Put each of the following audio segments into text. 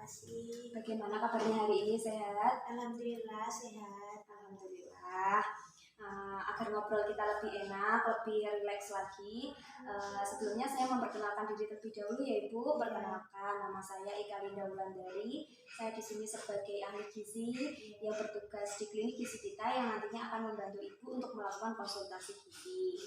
kasih. Bagaimana kabarnya hari ini? Sehat? Alhamdulillah sehat. Alhamdulillah. Agar ngobrol kita lebih enak, lebih rileks lagi. Sebelumnya saya memperkenalkan diri terlebih dahulu ya Ibu. Perkenalkan, nama saya Eka Linda Wulandari. Saya di sini sebagai ahli gizi yang bertugas di klinik gizi kita yang nantinya akan membantu Ibu untuk melakukan konsultasi gizi.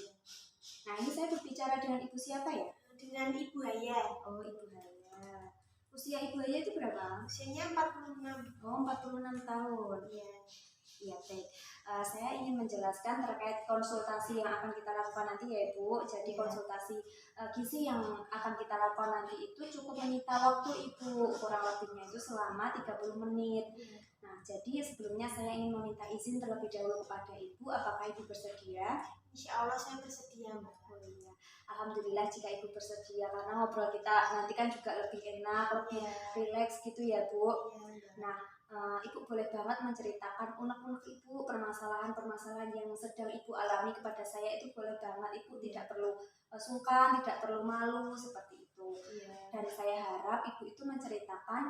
Nah, ini saya berbicara dengan Ibu siapa ya? Dengan Ibu Haya. Oh, Ibu Haya. Usia Ibu Haya itu berapa? Usianya 46. Oh, 46 tahun. Iya. Iya, baik. Saya ingin menjelaskan terkait konsultasi yang akan kita lakukan nanti ya Ibu. Jadi konsultasi gizi yang akan kita lakukan nanti itu cukup menyita waktu Ibu. Kurang lebihnya itu selama 30 menit. Nah, jadi sebelumnya saya ingin meminta izin terlebih dahulu kepada Ibu. Apakah Ibu bersedia? Insya Allah saya bersedia, Mbak. Oh iya. Alhamdulillah jika Ibu bersedia, karena ngobrol kita nanti kan juga lebih enak, lebih rileks gitu ya Bu. Nah, Ibu boleh banget menceritakan unek-unek Ibu, permasalahan-permasalahan yang sedang Ibu alami kepada saya itu boleh banget. Ibu tidak perlu sungkan, tidak perlu malu seperti itu. Dan saya harap Ibu itu menceritakan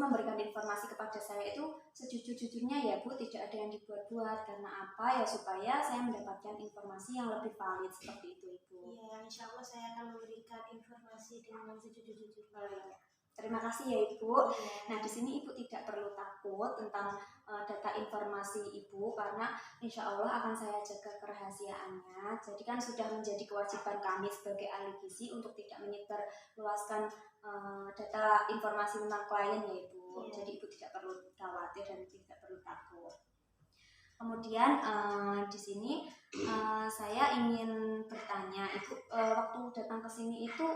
memberikan informasi kepada saya itu sejujur-jujurnya ya Bu, tidak ada yang dibuat-buat. Karena apa ya, supaya saya mendapatkan informasi yang lebih valid seperti itu Ibu. Iya, insya Allah saya akan memberikan informasi dengan sejujur-jujurnya. Terima kasih ya Ibu. Nah, di sini Ibu tidak perlu takut tentang data informasi Ibu, karena insya Allah akan saya jaga kerahasiaannya. Jadi kan sudah menjadi kewajiban kami sebagai ahli gizi untuk tidak menyebar luaskan data informasi tentang klien ya Ibu. Jadi Ibu tidak perlu khawatir dan tidak perlu takut. Kemudian di sini saya ingin bertanya, Ibu waktu datang ke sini itu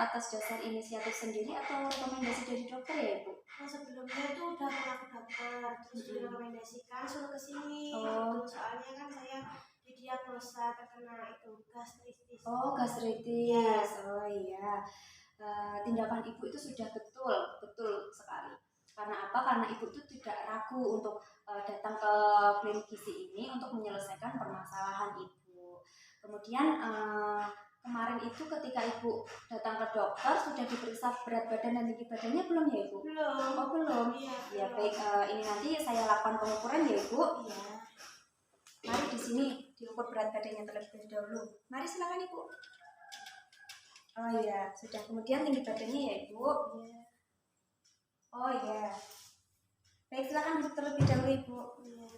atas dasar inisiatif sendiri atau rekomendasi dari dokter ya Ibu? Nah, sebelumnya itu udah pernah ke dokter, terus direkomendasikan suruh ke sini. Gitu. Soalnya kan saya didiagnosa terkena itu gastritis. Oh, gastritis. Oh iya. Tindakan Ibu itu sudah betul sekali. Karena apa? Karena Ibu itu tidak ragu untuk datang ke klinik gizi ini untuk menyelesaikan permasalahan Ibu. Kemudian kemarin itu ketika Ibu datang ke dokter sudah diperiksa berat badan dan tinggi badannya belum ya Ibu? Belum. Oh belum. Ya baik, ini nanti saya lakukan pengukuran ya Ibu. Iya. Mari di sini diukur berat badannya terlebih dahulu. Mari silakan Ibu. Oh iya, sudah. Kemudian tinggi badannya ya Ibu. Iya. Oh iya. Baik, silakan terlebih dahulu Ibu. Iya.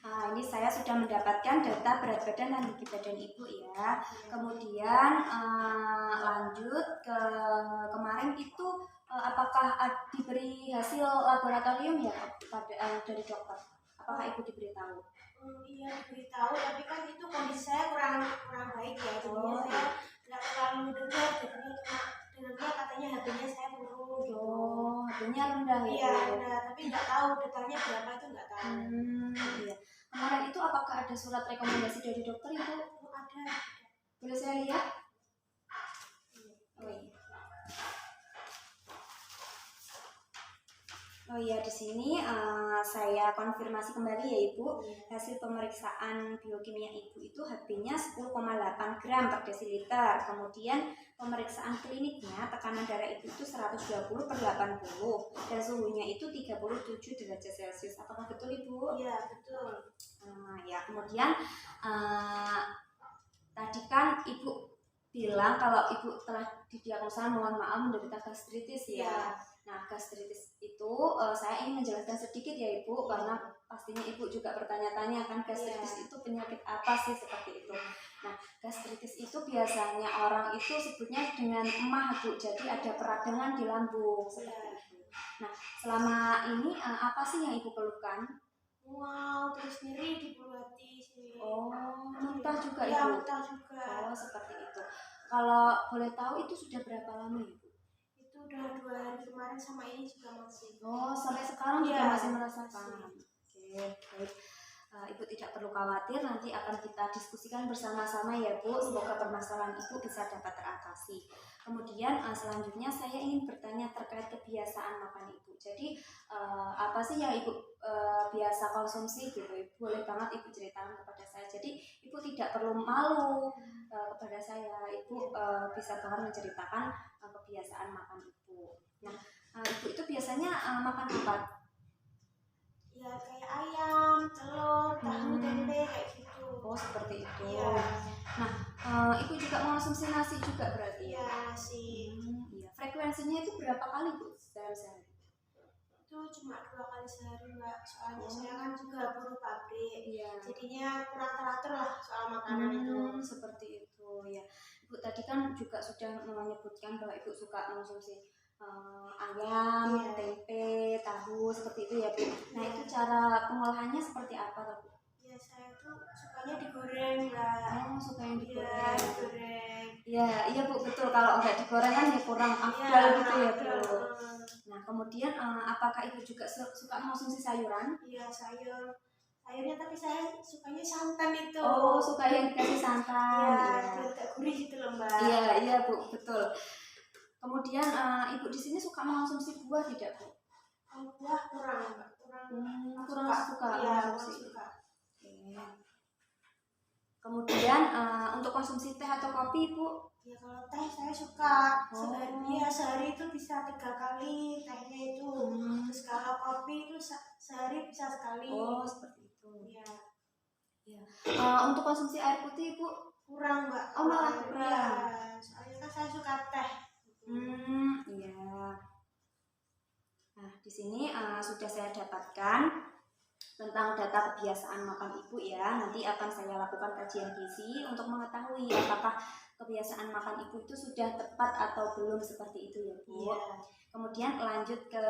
Ini saya sudah mendapatkan data berat badan dan tinggi badan Ibu ya. Kemudian lanjut ke kemarin itu apakah diberi hasil laboratorium ya dari dokter? Apakah Ibu diberitahu? Iya diberitahu, tapi kan itu kondisi saya kurang baik ya. Jadinya saya nggak terlalu dengar, dengarnya katanya HB-nya saya turun gitu. Oh, HB-nya rendah ya? Iya rendah, tapi nggak tahu detailnya berapa itu nggak tahu. Iya. Kemarin itu apakah ada surat rekomendasi dari dokter Ibu? Ada. Boleh saya lihat? Oh iya. Oh iya, di sini saya konfirmasi kembali ya Ibu. Hasil pemeriksaan biokimia Ibu itu HB-nya 10,8 gram per desiliter. Kemudian pemeriksaan kliniknya tekanan darah Ibu itu 120/80 dan suhunya itu 37 derajat Celcius. Apakah betul Ibu? Iya, betul. Ya, kemudian tadi kan Ibu bilang kalau Ibu telah didiagnosa, mohon maaf, menderita gastritis ya. Nah, gastritis itu saya ingin menjelaskan sedikit ya Ibu, karena pastinya Ibu juga bertanya-tanya kan gastritis itu penyakit apa sih seperti itu. Nah, gastritis itu biasanya orang itu sebutnya dengan emah Bu, jadi ada peradangan di lambung seperti itu. Nah, selama ini apa sih yang Ibu keluhkan? Wow, terus nyeri di hati sini. Oh, muntah juga ya, Ibu? Muntah juga. Oh, seperti itu. Kalau boleh tahu itu sudah berapa lama Ibu? Itu udah 2 hari kemarin sama ini juga masih. Oh, sampai sekarang juga masih merasakan. Oke, baik. Ibu tidak perlu khawatir, nanti akan kita diskusikan bersama-sama ya Bu. Semoga permasalahan Ibu bisa dapat teratasi. Kemudian selanjutnya saya ingin bertanya terkait kebiasaan makan Ibu. Jadi apa sih yang Ibu biasa konsumsi gitu? Ibu boleh banget Ibu ceritakan kepada saya. Jadi Ibu tidak perlu malu kepada saya. Ibu bisa banget menceritakan kebiasaan makan Ibu. Nah, Ibu itu biasanya makan apa? Ya kayak ayam, telur, tahu, tempe kayak gitu. Oh, seperti itu. Iya. Nah, Ibu juga mengonsumsi nasi juga berarti? Iya, nasi. Iya. Frekuensinya itu berapa kali Bu dalam sehari? Itu cuma 2 kali sehari Mbak, soalnya saya kan juga buruh pabrik. Iya. Jadinya kurang teratur lah soal makanan itu. Seperti itu ya. Ibu tadi kan juga sudah menyebutkan bahwa Ibu suka mengonsumsi ayam, Iya. tempe, tahu seperti itu ya Bu. Nah, itu cara pengolahannya seperti apa Bu? Ya saya tuh sukanya digoreng Mbak. Oh, suka yang Iya, digoreng. digoreng. Iya Bu, betul. Kalau nggak digoreng kan ya kurang afdal gitu ya Bu. Nah, kemudian apakah Ibu juga suka mengonsumsi sayuran? Iya, sayurnya tapi saya sukanya santan itu. Oh, suka yang dikasih santan. Iya, biar agak gurih gitu loh Mbak. Iya Bu, betul. Kemudian Ibu di sini suka mengonsumsi buah tidak Bu? Kalau buah kurang Mbak, kurang suka. Iya, kurang suka. Oke. Kemudian untuk konsumsi teh atau kopi Bu? Ya kalau teh saya suka. Sehari itu bisa 3 kali tehnya itu. Terus kalau kopi itu sehari bisa sekali. Oh, seperti itu. Iya. Ya. Untuk konsumsi air putih Bu? Kurang Mbak. Oh, malah kurang. Iya, soalnya kan saya suka teh. Iya. Nah, di sini sudah saya dapatkan tentang data kebiasaan makan Ibu ya. Nanti akan saya lakukan kajian gizi untuk mengetahui apakah kebiasaan makan Ibu itu sudah tepat atau belum seperti itu ya Bu. Iya. Kemudian lanjut ke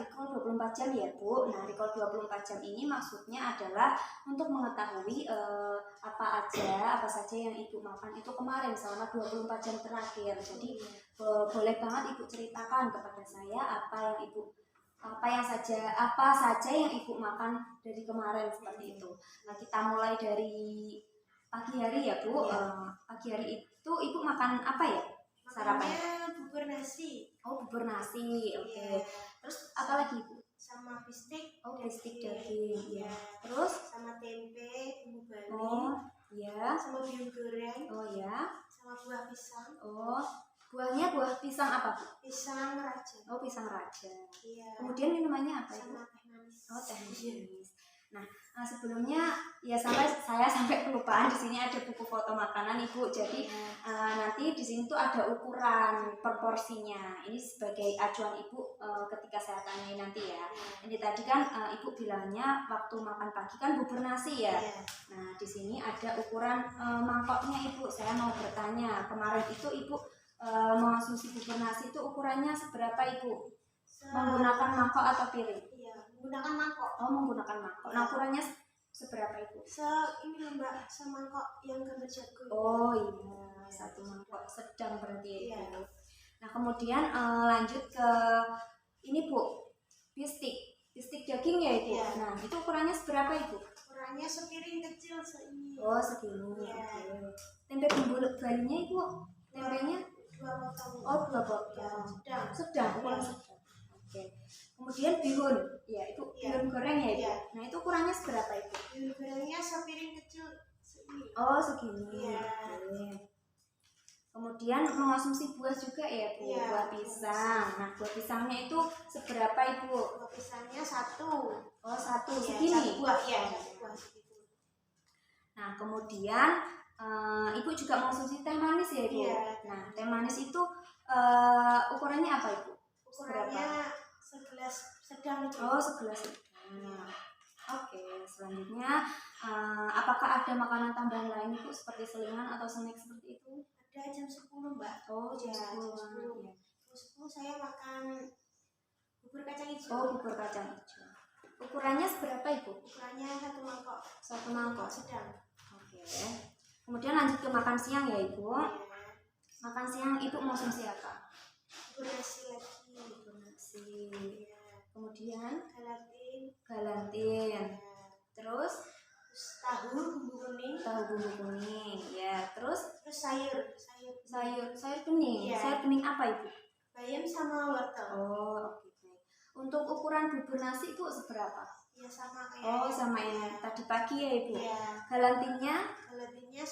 recall 24 jam ya Bu. Nah, recall 24 jam ini maksudnya adalah untuk mengetahui apa saja yang Ibu makan itu kemarin selama 24 jam terakhir. Jadi boleh banget Ibu ceritakan kepada saya apa saja yang Ibu makan dari kemarin seperti itu. Nah, kita mulai dari pagi hari ya Bu. Pagi hari itu Ibu makan apa ya? Sarapan? Bubur nasi. Oh, bubur nasi. Oke. Iya. Terus apa lagi Bu? Sama bistik. Oh, bistik daging. Iya. Terus sama tempe, bumbu Bali. Oh, ya. Sama bihun goreng. Oh, ya. Sama buah pisang. Oh, buahnya buah pisang apa Bu? Pisang raja. Oh, pisang raja. Iya. Kemudian minumannya apa Sama Ibu? teh manis. Oh, teh manis. Nah, sebelumnya ya saya sampai kelupaan, di sini ada buku foto makanan Ibu. Jadi nanti di sini tuh ada ukuran proporsinya. Ini sebagai acuan Ibu ketika saya tanyai nanti ya. Ini tadi kan Ibu bilangnya waktu makan pagi kan bubur nasi ya. Nah, di sini ada ukuran mangkoknya Ibu. Saya mau bertanya, kemarin itu Ibu mengonsumsi bubur nasi itu ukurannya seberapa Ibu? Menggunakan mangkok atau piring? Iya, menggunakan mangkok. Oh, menggunakan mangkok. Nah, ukurannya seberapa Ibu? Ini loh Mbak, semangkok yang gambar jago. Oh iya, satu mangkok sedang berarti Iya. Ibu. Nah, kemudian lanjut ke ini Bu, bistik daging ya Ibu. Iya. Nah, itu ukurannya seberapa Ibu? Ukurannya sepiring kecil segini. Oh, segini. Iya. Oke. Tempe bumbu balinya Ibu? Tempenya? 2 potong. Oh, 2 potong. Sedang, ukuran Iya. sedang. Oke. Kemudian bihun, ya itu Iya. bihun goreng ya Ibu. Iya. Nah, itu ukurannya seberapa Ibu? Bihun gorengnya sepiring kecil segini. Oh, segini. Iya. Oke. Kemudian mengonsumsi buah juga ya Bu, Iya. buah pisang. Nah, buah pisangnya itu seberapa Ibu? Buah pisangnya 1. Oh, 1 Iya, segini. 1 buah ya, 1 buah segitu. Nah, kemudian Ibu juga mengonsumsi teh manis ya Ibu? Iya. Nah, teh manis itu ukurannya apa Ibu? Ukurannya segelas sedang itu. Oh, segelas sedang. Oke, selanjutnya apakah ada makanan tambahan lain Ibu seperti selingan atau snack seperti itu? Ada jam 10 Mbak. Oh, jam Iya, 10. jam 10. Ya. Jam 10 saya makan bubur kacang hijau. Oh, bubur kacang hijau. Ukurannya seberapa Ibu? Ukurannya 1 mangkok. 1 mangkok. Sedang. Oke. Kemudian lanjut ke makan siang ya Ibu. Iya. Makan siang Ibu mengonsumsi apa? Bubur nasi lagi. Bubur nasi. Iya. Kemudian Galatin. galantin. Iya. Terus Terus tahu bumbu kuning. tahu bumbu kuning. Ya, terus Terus sayur. sayur bening. Iya. Sayur bening apa Ibu? Bayam sama wortel. Oh, oke baik. Untuk ukuran bubur nasi Ibu seberapa? Ya sama kayak Oh, sama yang tadi pagi ya Ibu. Iya. Galantingnya? Galantingnya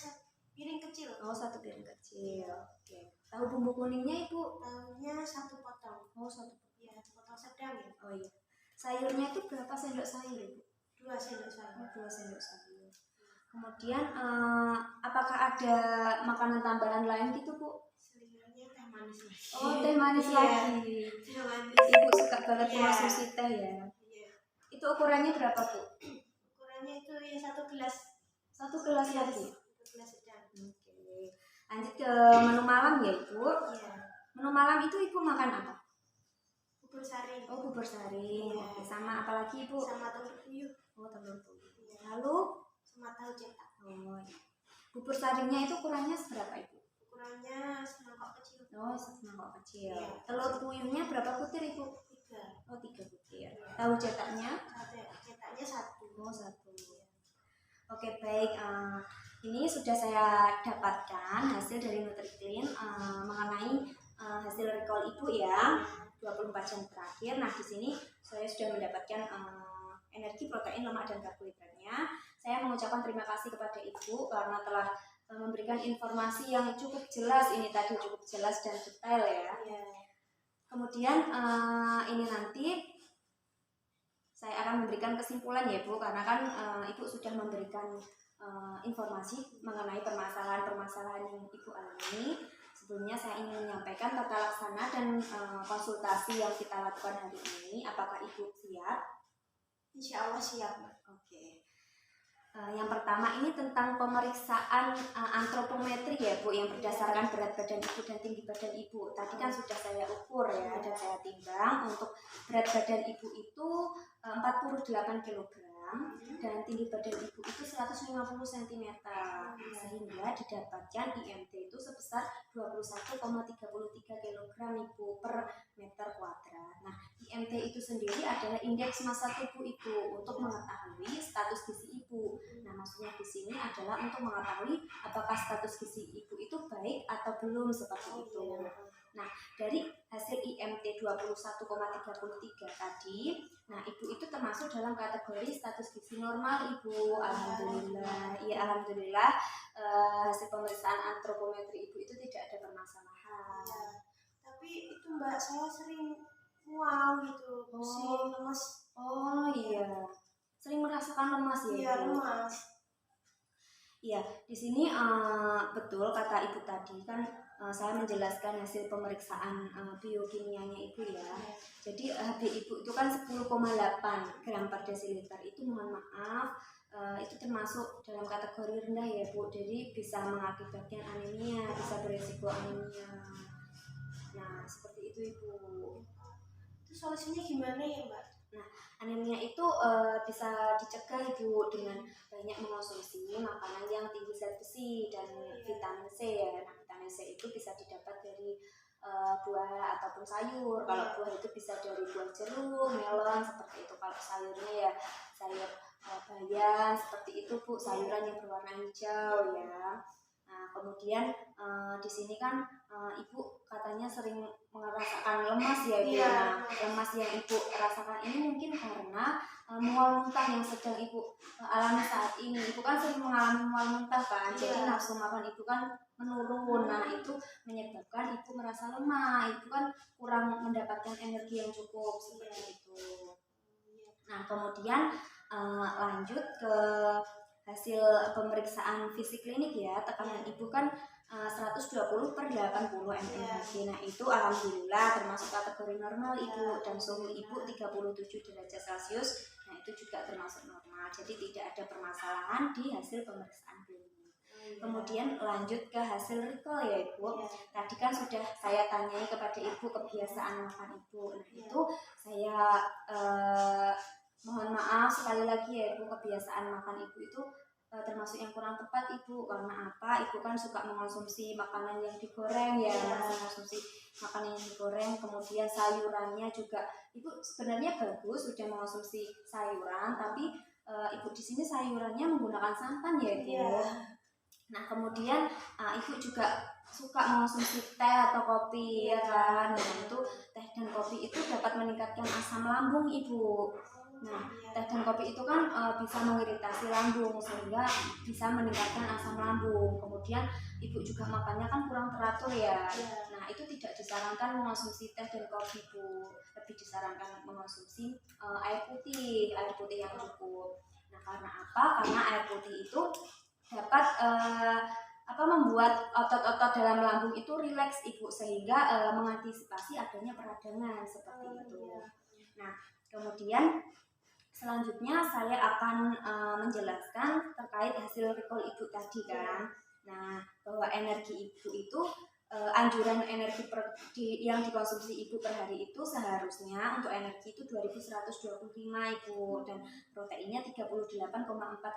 piring kecil. Oh, 1 piring kecil. Oke. Tahu bumbu kuningnya Ibu? Tahunya 1 potong. Oh, 1 potong. Ya, potong sedang ya. Oh iya. Sayurnya itu berapa sendok sayur Ibu? 2 sendok sayur. Oh, 2 sendok sayur. Kemudian apakah ada makanan tambahan lain gitu Bu? Selirnya teh manis lagi. Oh, teh manis Iya. lagi. Teh manis. Ibu suka banget Iya. mengonsumsi teh ya. Iya. Itu ukurannya berapa Bu? Ukurannya itu ya 1 gelas. 1 gelas lagi. 1 gelas sedang. Oke. Lanjut ke menu malam ya Ibu. Iya. Menu malam itu Ibu makan apa? Bubur sari. Oh, bubur sari. Iya. Oke, sama apa lagi Ibu? Sama telur puyuh. Oh, telur puyuh. Iya. Lalu Sama tahu cetak. oh, iya. Bubur sarinya itu ukurannya seberapa Ibu? Ukurannya semangkok kecil. Oh, semangkok kecil. Iya. Telur puyuhnya berapa butir Ibu? 3. Oh, 3 butir. Tahu cetaknya? Cetaknya 1. Oh, 1. Oke, baik. Ini sudah saya dapatkan hasil dari NutriClean mengenai hasil recall Ibu ya, 24 jam terakhir. Nah, di sini saya sudah mendapatkan energi, protein, lemak, dan karbohidratnya. Saya mengucapkan terima kasih kepada Ibu karena telah memberikan informasi yang cukup jelas. Ini tadi cukup jelas dan detail ya. Iya. Kemudian ini nanti saya akan memberikan kesimpulan ya Bu, karena kan Ibu sudah memberikan informasi mengenai permasalahan-permasalahan yang Ibu alami. Sebelumnya saya ingin menyampaikan tata laksana dan konsultasi yang kita lakukan hari ini. Apakah Ibu siap? Insya Allah siap. Oke. Yang pertama ini tentang pemeriksaan antropometri ya Bu, yang berdasarkan berat badan Ibu dan tinggi badan Ibu. Tadi kan sudah saya ukur ya dan saya timbang. Untuk berat badan Ibu itu 48 kg dan tinggi badan Ibu itu 150 cm, sehingga didapatkan IMT itu sebesar 21,33 kg Ibu per meter kuadrat. Nah, IMT itu sendiri adalah indeks massa tubuh Ibu untuk mengetahui status gizi Ibu. Nah, maksudnya di sini adalah untuk mengetahui apakah status gizi Ibu itu baik atau belum, seperti itu. Nah, dari hasil IMT 21,33 tadi, nah Ibu itu termasuk dalam kategori status gizi normal Ibu. Alhamdulillah. Ya, alhamdulillah hasil pemeriksaan antropometri Ibu itu tidak ada permasalahan. Ya, tapi itu Mbak, saya sering mual gitu, pusing, lemas. Oh iya, sering merasakan lemas ya? Iya, lemas. Iya, di sini betul kata Ibu tadi kan. Saya menjelaskan hasil pemeriksaan biokimianya Ibu ya. Jadi HB Ibu itu kan 10,8 gram per desiliter. Itu mohon maaf, itu termasuk dalam kategori rendah ya Bu. Jadi bisa mengakibatkan anemia, bisa beresiko anemia. Nah, seperti itu Ibu. Itu solusinya gimana ya Mbak? Nah, anemia itu bisa dicegah Ibu dengan banyak mengonsumsi makanan yang tinggi zat besi dan vitamin C ya. Nah, vitamin C itu bisa didapat dari buah ataupun sayur. Kalau buah itu bisa dari buah jeruk, melon, seperti itu. Kalau sayurnya ya sayur bayam, seperti itu Bu, sayuran yang berwarna hijau ya. Nah, kemudian di sini kan Ibu katanya sering merasakan lemas ya Ibu. Iya. Nah, lemas yang Ibu rasakan ini mungkin karena mual muntah yang sedang Ibu alami saat ini. Ibu kan sering mengalami mual muntah kan, jadi nafsu makan Ibu kan menurun. Nah, itu menyebabkan Ibu merasa lemah. Ibu kan kurang mendapatkan energi yang cukup, seperti itu. Nah, kemudian lanjut ke hasil pemeriksaan fisik klinik ya. Tekanan Ibu kan 120 per 80 mmHg. Nah, itu alhamdulillah termasuk kategori normal Ibu. Dan suhu Ibu 37 derajat Celcius. Nah, itu juga termasuk normal. Jadi tidak ada permasalahan di hasil pemeriksaan klinik. Kemudian lanjut ke hasil recall ya Ibu. Tadi kan sudah saya tanyai kepada Ibu kebiasaan makan Ibu. Nah, itu saya mohon maaf sekali lagi ya Ibu, kebiasaan makan Ibu itu termasuk yang kurang tepat Ibu. Karena apa? Ibu kan suka mengonsumsi makanan yang digoreng ya, mengonsumsi makanan yang digoreng, kemudian sayurannya juga. Ibu sebenarnya bagus sudah mengonsumsi sayuran, tapi Ibu di sini sayurannya menggunakan santan ya Ibu. Nah, kemudian Ibu juga suka mengonsumsi teh atau kopi ya kan. Nah, itu teh dan kopi itu dapat meningkatkan asam lambung Ibu. Nah, teh dan kopi itu kan bisa mengiritasi lambung sehingga bisa meningkatkan asam lambung. Kemudian ibu juga makannya kan kurang teratur ya. Nah, itu tidak disarankan mengonsumsi teh dan kopi, Bu. Lebih disarankan mengonsumsi air putih yang cukup. Nah, karena apa? Karena air putih itu dapat membuat otot-otot dalam lambung itu rileks, Ibu, sehingga mengantisipasi adanya peradangan seperti itu. Nah, kemudian selanjutnya saya akan menjelaskan terkait hasil recall Ibu tadi kan. Nah, bahwa energi Ibu itu anjuran energi yang dikonsumsi Ibu per hari itu seharusnya untuk energi itu 2125 Ibu, dan proteinnya 38,4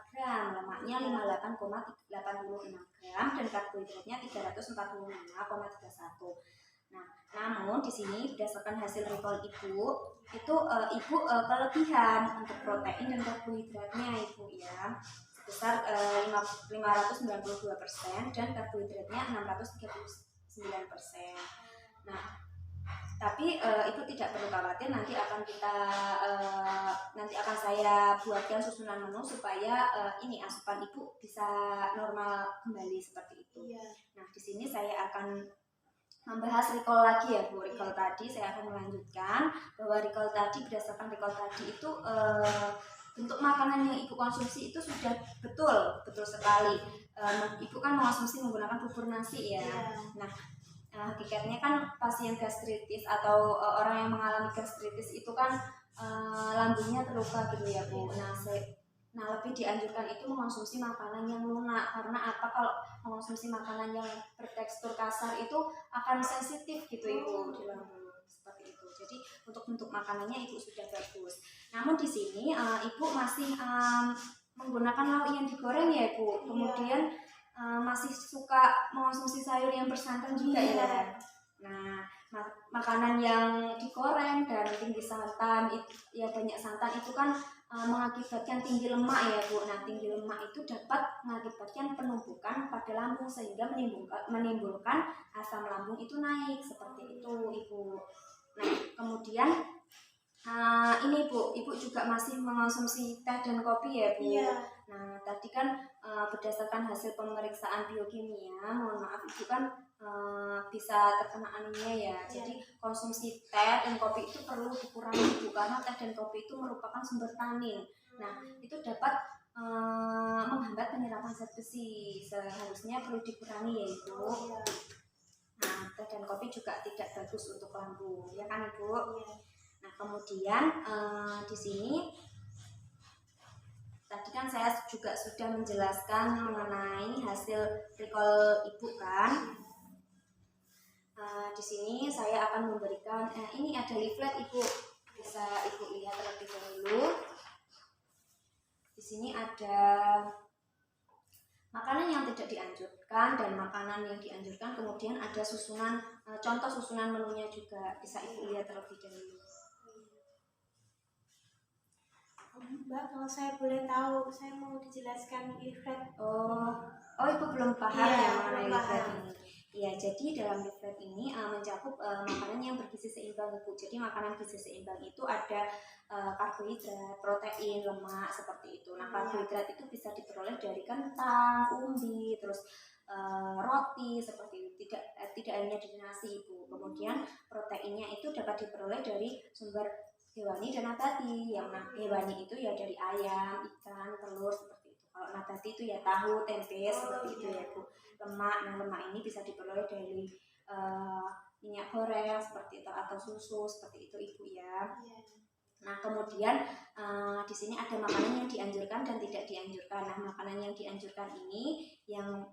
gram, lemaknya 58,86 gram, dan karbohidratnya 345,31. Nah, namun di sini berdasarkan hasil recall Ibu itu Ibu kelebihan untuk protein dan karbohidratnya Ibu ya, sebesar 592% dan karbohidratnya 639%. Nah, tapi Ibu tidak perlu khawatir, nanti akan saya buatkan susunan menu supaya ini asupan Ibu bisa normal kembali seperti itu. Nah, di sini saya akan membahas recall lagi ya Bu. Recall tadi saya akan melanjutkan bahwa recall tadi, berdasarkan recall tadi itu bentuk makanan yang Ibu konsumsi itu sudah betul sekali. Ibu kan mengonsumsi menggunakan bubur nasi ya. Nah, hakikatnya kan pasien gastritis atau orang yang mengalami gastritis itu kan lambungnya terluka gitu ya Bu. Nah, lebih dianjurkan itu mengonsumsi makanan yang lunak. Karena apa? Kalau mengonsumsi makanan yang bertekstur kasar itu akan sensitif gitu Ibu di lambung seperti itu. Jadi untuk bentuk makanannya Ibu sudah bagus. Namun di sini Ibu masih menggunakan lauk yang digoreng ya Ibu. Kemudian masih suka mengonsumsi sayur yang bersantan juga ya. Nah, makanan yang digoreng dan tinggi santan ya, banyak santan itu kan mengakibatkan tinggi lemak ya Bu. Nah, tinggi lemak itu dapat mengakibatkan penumpukan pada lambung sehingga menimbulkan asam lambung itu naik seperti itu Ibu. Nah, kemudian ini Bu, Ibu juga masih mengonsumsi teh dan kopi ya Bu. Nah, tadi kan berdasarkan hasil pemeriksaan biokimia, mohon maaf Ibu kan bisa terkena anemia ya. Jadi konsumsi teh dan kopi itu perlu dikurangi Bu, karena teh dan kopi itu merupakan sumber tanin. Nah, itu dapat menghambat penyerapan zat besi, seharusnya perlu dikurangi ya Ibu. Nah, teh dan kopi juga tidak bagus untuk lambung, ya kan Ibu? Nah, kemudian di sini tadi kan saya juga sudah menjelaskan mengenai hasil recall Ibu kan. Di sini saya akan memberikan ini ada leaflet Ibu, bisa Ibu lihat terlebih dahulu. Di sini ada makanan yang tidak dianjurkan dan makanan yang dianjurkan, kemudian ada susunan contoh susunan menunya juga, bisa Ibu lihat terlebih dahulu. Mbak, kalau saya boleh tahu, saya mau dijelaskan leaflet. Oh, Ibu belum paham ya mengenai leaflet ini. Ya, jadi dalam leaflet ini mencakup makanan yang bergizi seimbang Ibu. Jadi makanan gizi seimbang itu ada karbohidrat, protein, lemak seperti itu. Nah, karbohidrat itu bisa diperoleh dari kentang, umbi, terus roti seperti itu. Tidak hanya dari nasi Ibu. Kemudian proteinnya itu dapat diperoleh dari sumber hewani dan nabati. Yang hewani itu ya dari ayam, ikan, telur seperti itu. Kalau nabati itu ya tahu, tempe seperti itu ya Bu. Lemak ini bisa diperoleh dari minyak goreng seperti itu atau susu seperti itu Ibu ya. Nah, kemudian di sini ada makanan yang dianjurkan dan tidak dianjurkan. Nah, makanan yang dianjurkan ini yang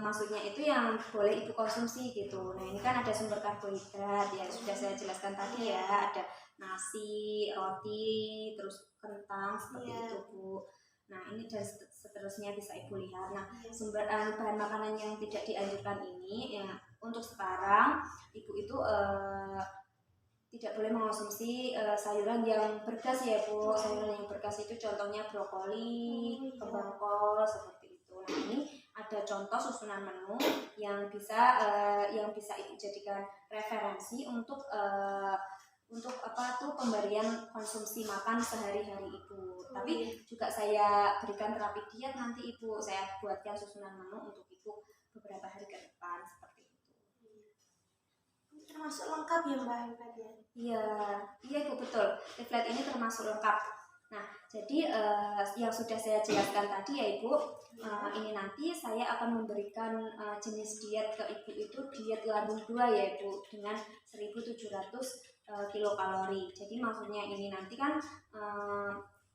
maksudnya itu yang boleh Ibu konsumsi gitu. Nah, ini kan ada sumber karbohidrat ya, sudah saya jelaskan tadi ya, ada nasi, roti, terus kentang seperti itu Bu. Nah, ini dan seterusnya bisa Ibu lihat. Nah, sumber bahan makanan yang tidak dianjurkan ini ya, untuk sekarang Ibu itu tidak boleh mengonsumsi sayuran yang bergas ya Bu. Sayuran yang bergas itu contohnya brokoli, kembang kol seperti itu. Nah, ini ada contoh susunan menu yang bisa Ibu jadikan referensi untuk apa tuh pemberian konsumsi makan sehari-hari ibu. Tapi juga saya berikan terapi diet nanti ibu. Saya buatkan susunan menu untuk ibu beberapa hari ke depan seperti itu. Termasuk lengkap ya Mbak Leaflet ya? Iya ibu, betul. Leaflet ini termasuk lengkap. Nah, jadi yang sudah saya jelaskan tadi ya ibu, ini nanti saya akan memberikan jenis diet ke ibu itu diet lambung 2 ya ibu, dengan 1700 kilokalori. Jadi maksudnya ini nanti kan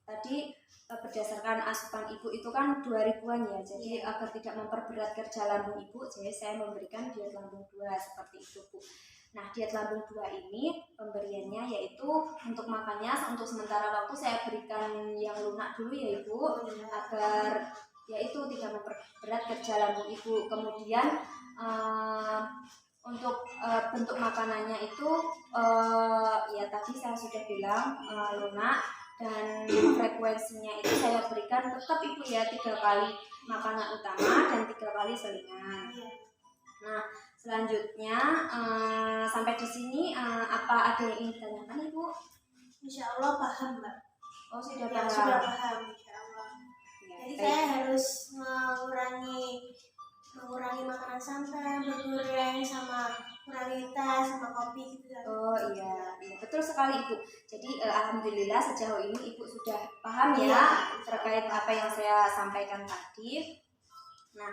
tadi berdasarkan asupan ibu itu kan 2000-an ya, jadi agar tidak memperberat kerja lambung ibu, jadi saya memberikan diet lambung 2 seperti itu Bu. Nah, diet lambung 2 ini pemberiannya yaitu untuk makannya untuk sementara waktu saya berikan yang lunak dulu ya ibu, agar yaitu tidak memperberat kerja lambung ibu. Kemudian untuk bentuk makanannya itu ya tadi saya sudah bilang lunak, dan frekuensinya itu saya berikan tetap ibu ya 3 kali makanan utama dan 3 kali selingan. Nah, selanjutnya sampai di sini apa ada yang ingin ditanyakan ibu? Insya Allah paham Mbak. Oh sudah Ya, paham. sudah paham Insya Allah. Ya, Jadi baik. saya harus mengurangi makanan santan, bergoreng, sama kurangi teh sama kopi gitu kan. Oh iya betul sekali ibu. Jadi alhamdulillah sejauh ini ibu sudah paham ya terkait apa yang saya sampaikan tadi. Nah,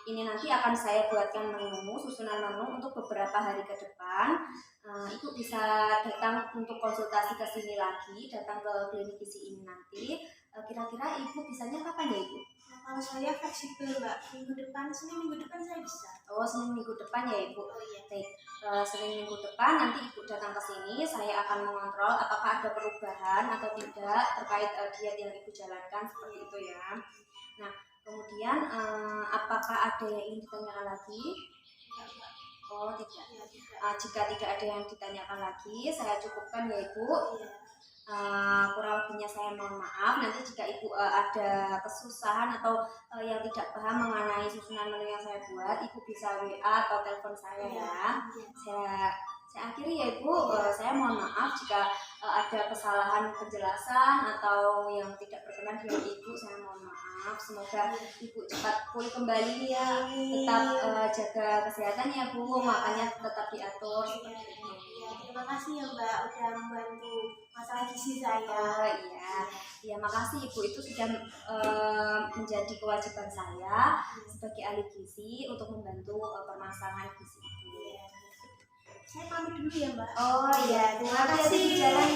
ini nanti akan saya buatkan menu, susunan menu untuk beberapa hari ke depan. Ibu bisa datang untuk konsultasi ke sini lagi, datang ke klinik gizi ini nanti. Kira-kira ibu bisanya kapan ya ibu? Nah, kalau saya fleksibel Mbak, Senin minggu depan saya bisa. Oh, Senin minggu depan ya ibu. Oh iya. Baik, Senin minggu depan nanti ibu datang ke sini, saya akan mengontrol apakah ada perubahan atau tidak terkait diet yang ibu jalankan seperti itu ya. Nah, kemudian apakah ada yang ingin ditanyakan lagi? Oh tidak. Ya, tidak. Jika tidak ada yang ditanyakan lagi, saya cukupkan ya ibu. Iya. Kurang lebihnya saya mohon maaf. Nanti jika ibu ada kesusahan atau yang tidak paham mengenai susunan menu yang saya buat, ibu bisa WA atau telepon saya ya. Saya akhiri ya ibu. Saya mohon maaf jika ada kesalahan penjelasan atau yang tidak berkenan dengan ibu. Saya mohon maaf. Semoga ibu cepat pulih kembali ya. Tetap jaga kesehatan ya bu. Makanya tetap diatur seperti itu. Terima kasih ya Mbak udah membantu masalah gizi saya. Iya, makasih ibu, itu sudah menjadi kewajiban saya sebagai ahli gizi untuk membantu permasalahan gizi ibu. Saya pamit dulu ya Mbak. Oh iya, terima kasih. Di jalan